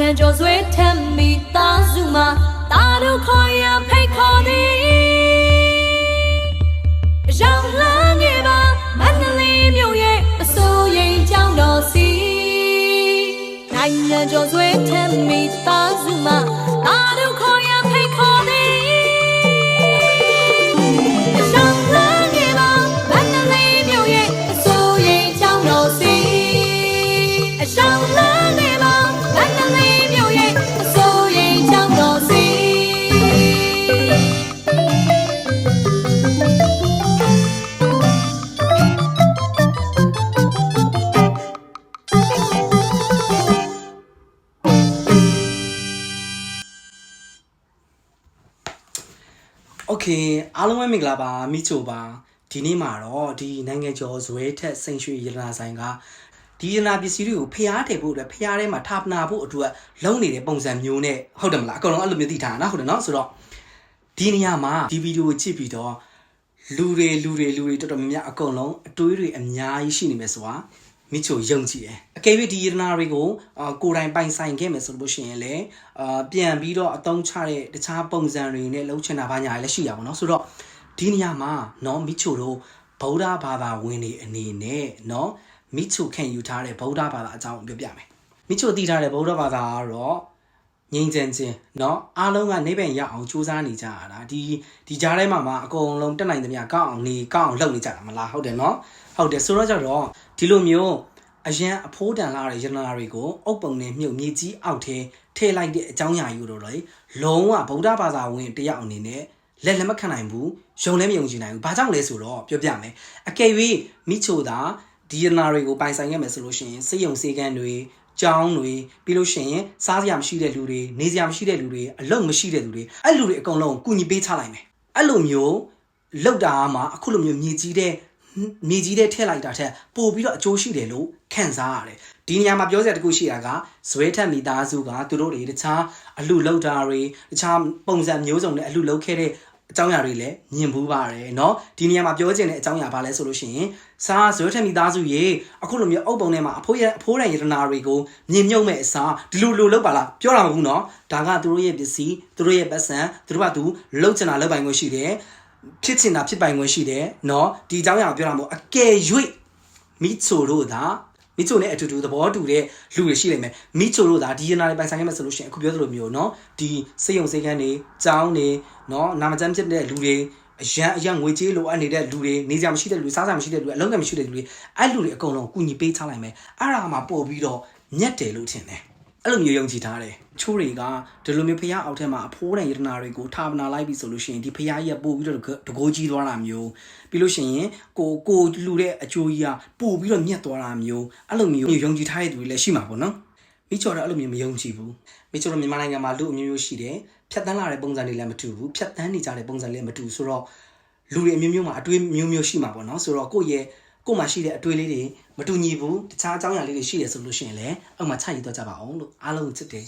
နိုင်ငံကျော်ဆွေးထက်မိသားစုမှာတာတို့ခေါ်ရဖိတ်ခေါ်သည်ရောင်လှမ်းနေပါမန္တလေးမြို့ရဲ့အစိုးရကြောင်းတော်စီနိုင်ငံကျော်ဆွေးထက်မိသားစုမှာတာတို့ခေါ်ရဖိတ်ခေါ်သည်ရောင်လှမ်းနေပါမန္တလေးမြို့ရဲ့အစိုးရကြောင်းတော်စီရောင်လှမ်းနေပါမန္တလေးမြို့ရဲ့အစိုးရကြောင်းတော်စီโอเคအားလုံးပဲမင်္ဂလာပါမိချိုပါဒီနေ့မှာတော့ဒီနိုင်ငံကျော်ဇွဲထက်စိန်ရွှေရတနာဆိုင်ကဒီရတနာပစ္စည်းတွေကိုဖျားထည့်ဖို့အတွက်ဖျားထဲမှာထာပနာဖို့အတွက်လုံနေတဲ့ပုံစံမျိုးနဲ့ဟုတ်တယ်မလားအကုန်လုံးအဲ့လိုမျိုးသိထားတာနော်ဟုတ်တယ်နော်ဆိုတော့ဒီနေရာမှာဒီဗီဒီယိုကိုကြည့်ပြီးတော့လူတွေတော်တော်များများအကုန်လုံးအတွေးတွေအများကြီးရှိနေမယ်ဆိုတာမိချိုယုံကြည်တယ်အကယ်၍ဒီရတနာတွေကိုကိုယ်တိုင်ပိုင်ဆိုင်ခဲ့မယ်ဆိုလို့ရှိရင်လေပြန်ပြီးတော့အသုံးချတဲ့တခြားပုံစံတွေနဲ့လှုပ်ချင်တာဘာညာလည်းရှိရပါတော့ဆိုတော့ဒီနေရာမှာเนาะမိချိုတို့ဗုဒ္ဓဘာသာဝင်တွေအနေနဲ့เนาะမိချိုခံယူထားတဲ့ဗုဒ္ဓဘာသာအကြောင်းပြောပြမယ်မိချိုသိထားတဲ့ဗုဒ္ဓဘာသာကတော့ငြိမ်းချမ်းခြင်းเนาะအားလုံးကနိဗ္ဗာန်ရအောင်ကြိုးစားနေကြရတာဒီကြားထဲမှာအကုန်လုံးတက်နိုင်သမျှကောက်အောင်လုပ်နေကြတာမလားဟုတ်တယ်เนาะဟုတ်တယ်ဆိုတော့ကြတော့ဒီလိုမျိုးအရန်အဖိုးတန်လာတဲ့ရတနာတွေကိုအုပ်ပုံနဲ့မြုပ်မြေကြီးအောက်ထဲထည့်လိုက်တဲ့အကြောင်းအရာယူတော့လေလုံးဝဗုဒ္ဓဘာသာဝင်တယောက်အနေနဲ့လက်မခံနိုင်ဘူးယုံလည်းမယုံကြည်နိုင်ဘူးဘာကြောင့်လဲဆိုတော့ပြောပြမယ်အကယ်၍မိချိုသာဒီရတနာတွေကိုပိုင်ဆိုင်ခဲ့မယ်ဆိုလို့ရှိရင်စိတ်ယုံစေကန်းတွေကျောင်းတွေပြီးလို့ရှိရင်စားစရာမရှိတဲ့လူတွေနေစရာမရှိတဲ့လူတွေအလုပ်မရှိတဲ့လူတွေအဲ့လူတွေအကုန်လုံးကုညီပေးချလိုက်မယ်အဲ့လိုမျိုးလောက်တာမှအခုလိုမျိုးမြေကြီးတဲ့ထည့်လိုက်တာထက်ပို့ပြီးတော့အကျိုးရှိတယ်လို့ခံစားရတယ်ဒီနေရာမှာပြောစရာတခုရှိတာကဇွဲထက်မိသားစုကသူတို့တွေတခြားအလှလောက်တာတွေတခြားပုံစံမျိုးစုံနဲ့အလှလောက်ခဲ့တဲ့အကြောင်းအရာတွေလည်းမြင်ဘူးပါတယ်เนาะဒီနေရာမှာပြောချင်တဲ့အကြောင်းအရာဘာလဲဆိုလို့ရှိရင်စားဇွဲထက်မိသားစုရေအခုလိုမျိုးအုပ်ပုံထဲမှာအဖိုးတန်ရတနာတွေကိုမြင်မြုပ်မဲ့အစားဒီလိုလောက်ပါလားပြောတာမဟုတ်ဘူးเนาะဒါကသူတို့ရဲ့ပစ္စည်းသူတို့ရဲ့ပတ်စံသူတို့ကသူလောက်ချင်တာလောက်ပိုင်ခွင့်ရှိတယ်ဖြစ်ချင်တာဖြစ်ပိုင်ခွင့်ရှိတယ်เนาะဒီအကြောင်းအရာပြောတာမဟုတ်အကယ်၍မိချိုတို့သာမိချိုနဲ့အတူတူသဘောတူတဲ့လူတွေရှိလိမ့်မယ်မိချိုတို့သာဒီရနာတွေပိုင်ဆိုင်ခဲ့မှဆိုလို့ရှိရင်အခုပြောသလိုမျိုးเนาะဒီစိတ်ယုံစိတ်ကန်းတွေကြောင်းတွေเนาะနာမကျန်းဖြစ်တဲ့လူတွေအရန်ငွေကြေးလိုအပ်နေတဲ့လူတွေနေစရာမရှိတဲ့လူစားစရာမရှိတဲ့လူအလုံးကမရှိတဲ့လူတွေအဲ့လူတွေအကုန်လုံးကူညီပေးချလိုက်မယ်အဲ့ဒါမှပို့ပြီးတော့ညက်တယ်လို့ထင်တယ်အဲ့လိုမျိုးယုံကြည်ထားတယ်ချိုးတွေကဒီလိုမျိုးဖျားအောက်ထဲမှာအဖိုးတန်ရတနာတွေကိုထာပနာလိုက်ပြီဆိုလို့ရှိရင်ဒီဖျားကြီးကပို့ပြီးတော့တကိုးကြီးသွားတာမျိုးပြီးလို့ရှိရင်ကိုလူတဲ့အကျိုးကြီးကပို့ပြီးတော့ညက်သွားတာမျိုးအဲ့လိုမျိုးယုံကြည်ထားတဲ့သူတွေလည်းရှိမှာပေါ့နော်မိချိုတော့အဲ့လိုမျိုးမယုံကြည်ဘူးမိချိုတော့မြန်မာနိုင်ငံမှာလူအမျိုးမျိုးရှိတယ်ဖြတ်တန်းလာတဲ့ပုံစံတွေလည်းမတူဘူးဖြတ်တန်းနေကြတဲ့ပုံစံလည်းမတူဆိုတော့လူတွေအမျိုးမျိုးမှာအတွေးမျိုးရှိမှာပေါ့နော်ဆိုတော့ကိုမှရှိတဲ့အတွေးလေးတွေမတူညီဘူးတခြားအကြောင်းအရာလေးတွေရှိတယ်ဆိုလို့ရှိရင်လည်းအောက်မှာချရေးတော့ကြပါအောင်လို့အားလုံးချစ်တယ်